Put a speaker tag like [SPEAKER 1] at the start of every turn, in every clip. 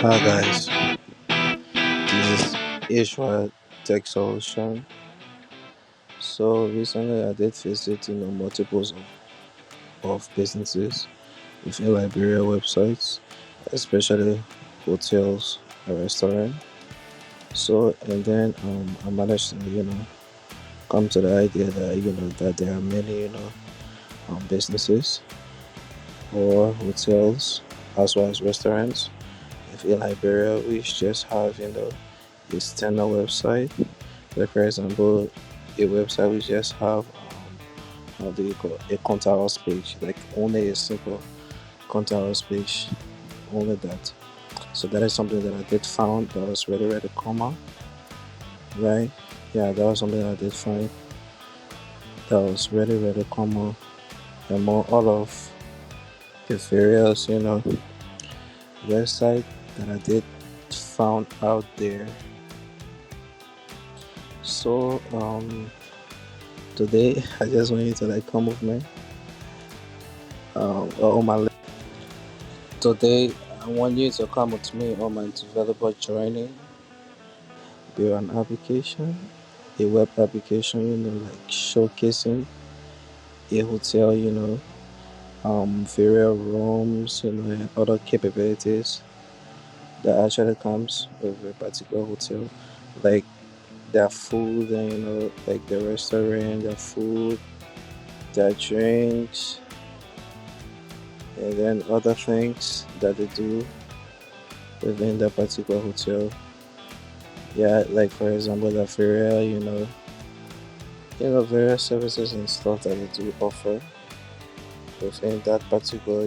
[SPEAKER 1] Hi guys, this is Ishwa Tech Solution. So recently I did visit multiples of businesses within Liberia websites, especially hotels and restaurants. So and then I managed to come to the idea that that there are many businesses or hotels as well as restaurants within Liberia which just have a standard website. Like for example, a website which just have how do you call it, a contact us page, like only a simple contact us page, only that. So that is something that I did found that was really common, right? Yeah, that was something I did find that was really common among all of the various website that I did found out there. So today I just want you to like come with me on my Today, I want you to come with me on my developer journey, build an application, a web application, like showcasing a hotel, various rooms, and other capabilities that actually comes with a particular hotel, like their food and like the restaurant, their food, their drinks, and then other things that they do within that particular hotel. Yeah, like for example, the Feria, various services and stuff that they do offer within that particular,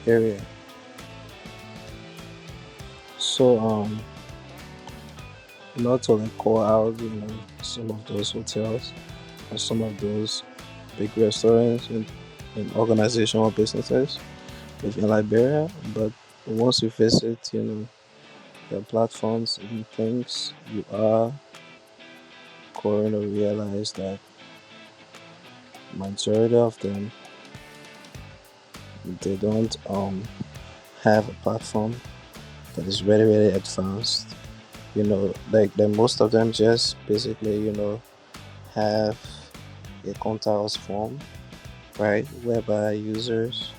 [SPEAKER 1] area. So, not to like call out, some of those hotels or some of those big restaurants and organizational businesses within Liberia, but once you visit, the platforms and things, you are going to realize that majority of them they don't have a platform that is very advanced. Like most of them just basically have a contact us form, right, whereby users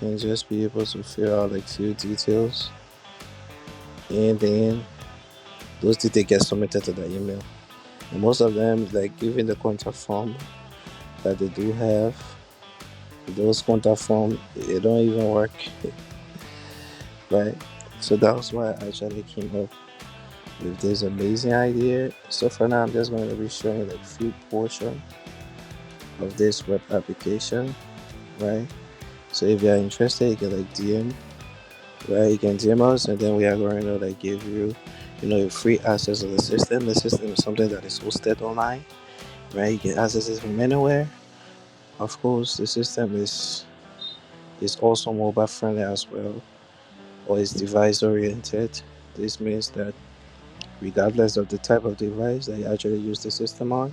[SPEAKER 1] can just be able to fill out like few details, and then those details get submitted to the email. And most of them, like given the contact form that they do have, those contact form they don't even work, right? So that was why I actually came up with this amazing idea. So for now, I'm just going to be showing like few portion of this web application, right? So if you are interested, you can like DM, right? You can DM us, and then we are going to like give you, free access to the system. The system is something that is hosted online, right? You can access it from anywhere. Of course, the system is also mobile friendly as well, or is device oriented. This means that regardless of the type of device that you actually use the system on,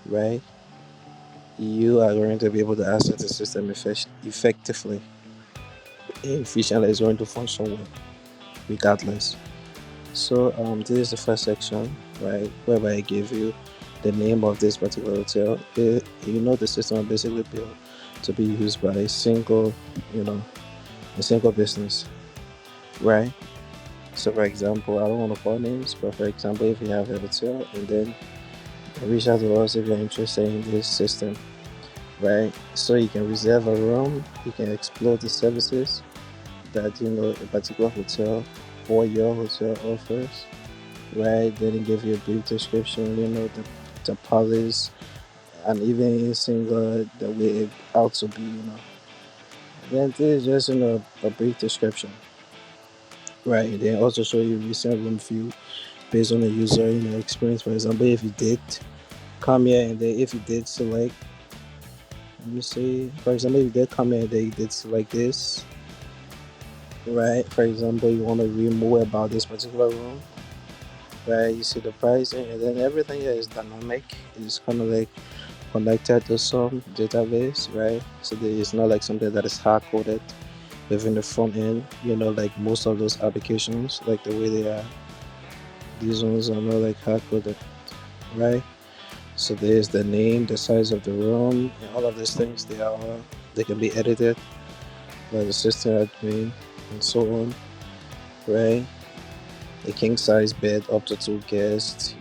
[SPEAKER 1] right? You are going to be able to access the system effectively and efficiently. It's going to function well, regardless. So this is the first section, right, whereby I give you the name of this particular hotel. The system is basically built to be used by you know, a single business, right? So, for example, I don't want to call names, but for example, if you have a hotel and then reach out to us if you're interested in this system, right? So you can reserve a room, you can explore the services that a particular hotel or your hotel offers, right? Then it give you a brief description, the policy and even a single the way it ought to be, Then this is just a brief description, right? Then also show you recent room view based on the user experience. For example, if you did come here and then if you did select, let me see, for example, if you did come here and then you did select this, right? For example, you want to read more about this particular room, right? You see the pricing, and then everything here is dynamic. It's kind of like connected to some database, right? So there is not like something that is hard coded. within the front end. Like most of those applications, like the way they are, these ones are not like hard coded, right? So there's the name, the size of the room, and all of these things. They can be edited by the system admin and so on, right? A king size bed up to two guests,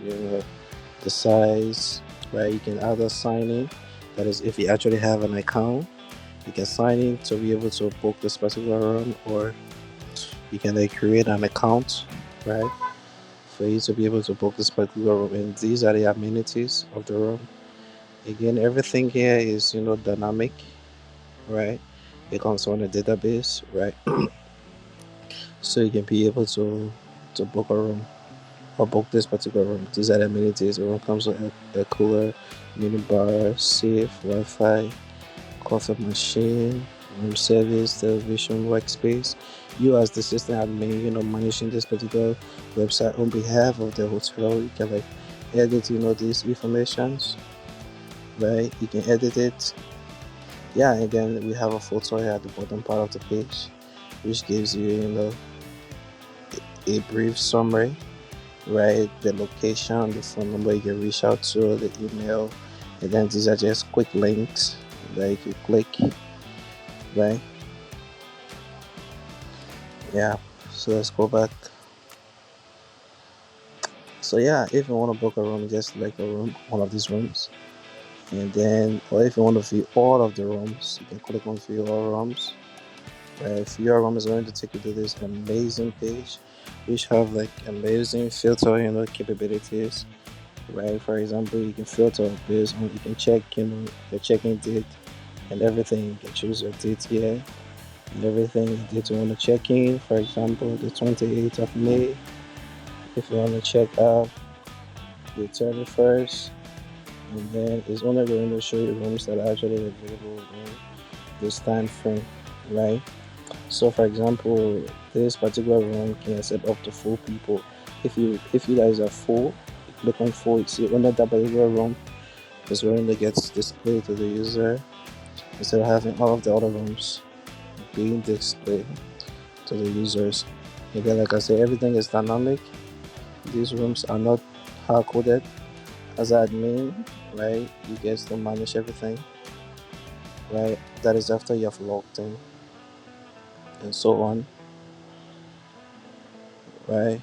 [SPEAKER 1] the size, right? You can either sign in, that is, if you actually have an account, you can sign in to be able to book this particular room, or you can like create an account, right? For you to be able to book this particular room, and these are the amenities of the room. Again, everything here is dynamic, right? It comes on a database, right? So you can be able to book a room or book this particular room. These are the amenities. The room comes with a cooler, mini bar, safe, Wi-Fi, coffee machine, room service, television, workspace. You as the system admin, managing this particular website on behalf of the hotel, you can like edit, these informations, right? You can edit it. Yeah, and then we have a photo here at the bottom part of the page, which gives you, a brief summary, right? The location, the phone number you can reach out to, the email, and then these are just quick links that you can click, right? Yeah. So let's go back. So yeah, if you want to book a room, just select a room, one of these rooms, and then, or if you want to view all of the rooms, you can click on view all rooms. View all rooms is going to take you to this amazing page, which have like amazing filter, capabilities. Right? For example, you can filter based on, you can check, your check-in date and everything. You can choose your date here and everything. The date you want to check in, for example, the 28th of May. If you want to check out, the 31st, and then it's only going to show you rooms that are actually available in this time frame, right? So, for example, this particular room can accept up to 4 people. If you guys are full, click on full. See, under that particular room, this room that gets displayed to the user instead of having all of the other rooms being displayed to the users. Again, like I said, everything is dynamic. These rooms are not hard coded. As admin, right, you get to manage everything, right? That is after you have logged in and so on, right?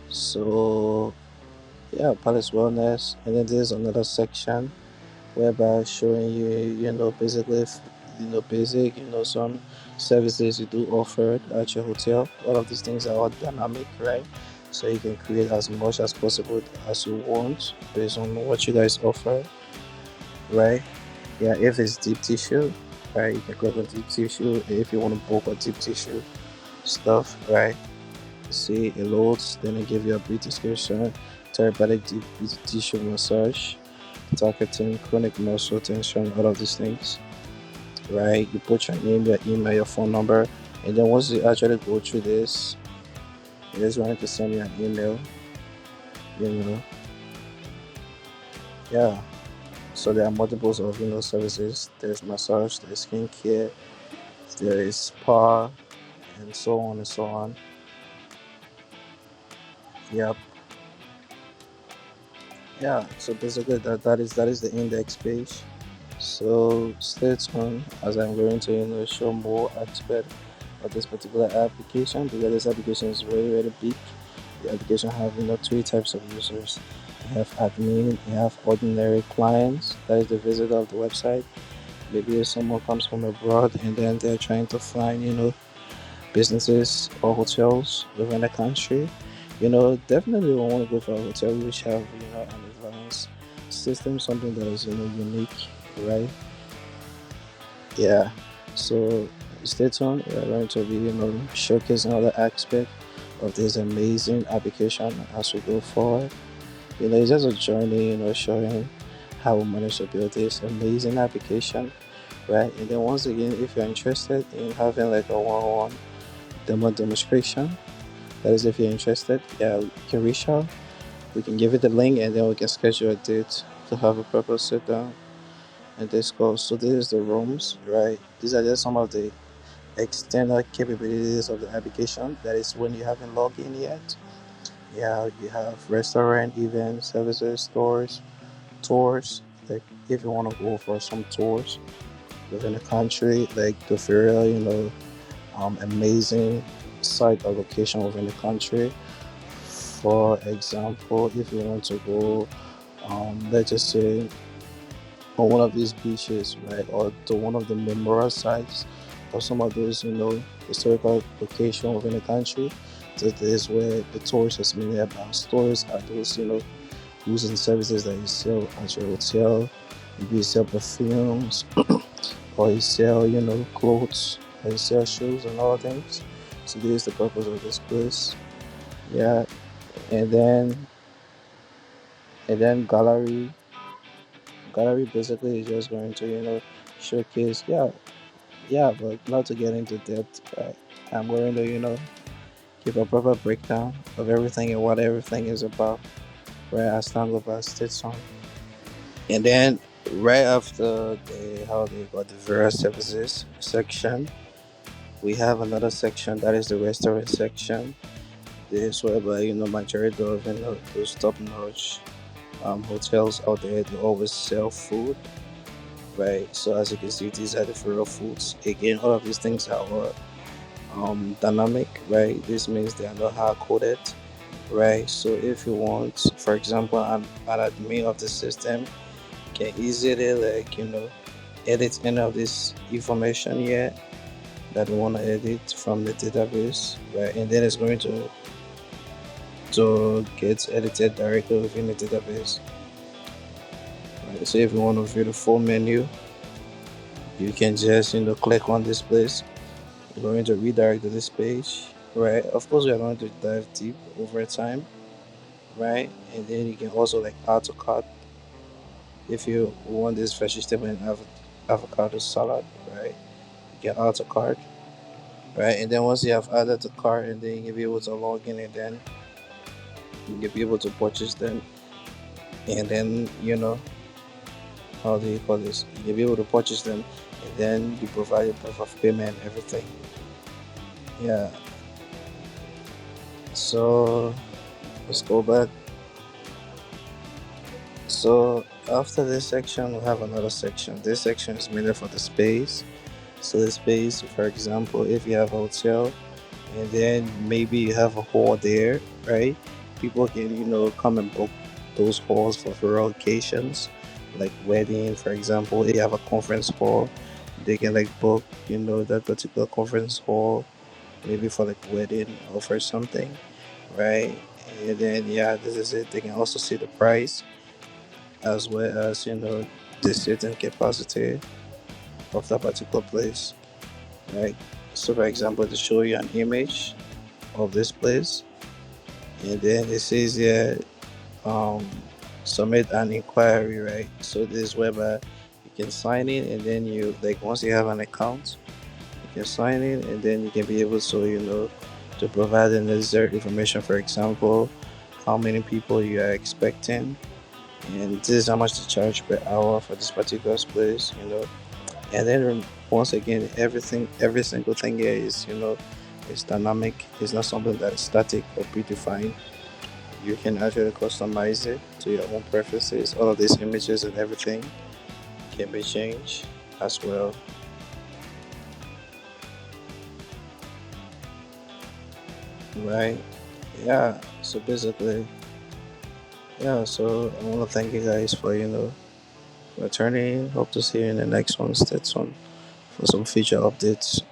[SPEAKER 1] So yeah, Palace Wellness, and then there's another section whereby showing you, basically, basic, some services you do offer at your hotel. All of these things are all dynamic, right? So you can create as much as possible as you want based on what you guys offer, right? Yeah, if it's deep tissue, right, you can click on deep tissue. If you want to book a deep tissue stuff, right? See, it loads, then it give you a brief description, therapeutic deep tissue massage, targeting, chronic muscle tension, all of these things, right? You put your name, your email, your phone number, and then once you actually go through this, it is going to send you an email, you know. Yeah. So there are multiples of services. There's massage, there's skincare, there is spa, and so on and so on. Yep. Yeah. So basically, that is the index page. So stay tuned as I'm going to show more aspect of this particular application, because this application is very very big. The application have 3 types of users. You have admin, you have ordinary clients, that is the visitor of the website. Maybe if someone comes from abroad and then they're trying to find businesses or hotels within the country. Definitely we want to go for a hotel which have an advanced system, something that is unique, right? Yeah. So stay tuned. We're going to be showcasing other aspect of this amazing application as we go forward. It's just a journey, showing how we managed to build this amazing application, right? And then once again, if you're interested in having like a one-on-one demonstration, that is, if you're interested, yeah, you can reach out. We can give you the link, and then we can schedule a date to have a proper sit down and discuss. So this is the rooms, right? These are just some of the external capabilities of the application. That is when you haven't logged in yet. Yeah, you have restaurant, event, services, stores, tours. Like if you want to go for some tours within the country, like the very amazing site or location within the country. For example, if you want to go, let's just say on one of these beaches, right, or to one of the memorial sites, or some of those, historical location within the country. So this is where the tours is mainly about. Stores are those, goods and services that you sell at your hotel. Maybe you sell perfumes, or you sell, clothes, or you sell shoes and all things. So this is the purpose of this place. Yeah, and then gallery basically is just going to showcase. Yeah, but not to get into depth, right? I'm going to give a proper breakdown of everything and what everything is about, right? As time goes by, stay on. And then right after the how they got the various services section, we have another section that is the restaurant section. This whereby majority of those top notch hotels out there, they always sell food, right? So as you can see, these are the real foods. Again, all of these things are dynamic, right? This means they are not hard coded, right? So if you want, for example, an admin of the system can easily edit any of this information here that we want to edit from the database, right? And then it's going to get edited directly within the database. Right? So if you want to view the full menu, you can just click on this place. You're going to redirect to this page, right? Of course, we are going to dive deep over time, right? And then you can also like add to cart if you want this vegetable and avocado salad, right? You can add to cart, right? And then once you have added to cart, and then you'll be able to log in, and then you'll be able to purchase them, and then how do you call this? You'll be able to purchase them, and then you provide a proof of payment and everything. Yeah. So let's go back. So after this section, we have another section. This section is mainly for the space. So the space, for example, if you have a hotel and then maybe you have a hall there, right? People can come and book those halls for rural occasions, like wedding, for example. If you have a conference hall, they can like book that particular conference hall, maybe for like wedding or for something, right? And then yeah, this is it. They can also see the price as well as the certain capacity of that particular place, right? So for example, to show you an image of this place, and then it says here, um submit an inquiry, right? So this is whereby you can sign in, and then you like once you have an account, you can sign in, and then you can be able to provide the necessary information. For example, how many people you are expecting, and this is how much to charge per hour for this particular place, and then once again, every single thing here is is dynamic. It's not something that is static or predefined. You can actually customize it to your own preferences. All of these images and everything can be changed as well, right? Yeah, so basically, yeah, so I want to thank you guys for for tuning in. Hope to see you in the next one. Stay tuned for some future updates.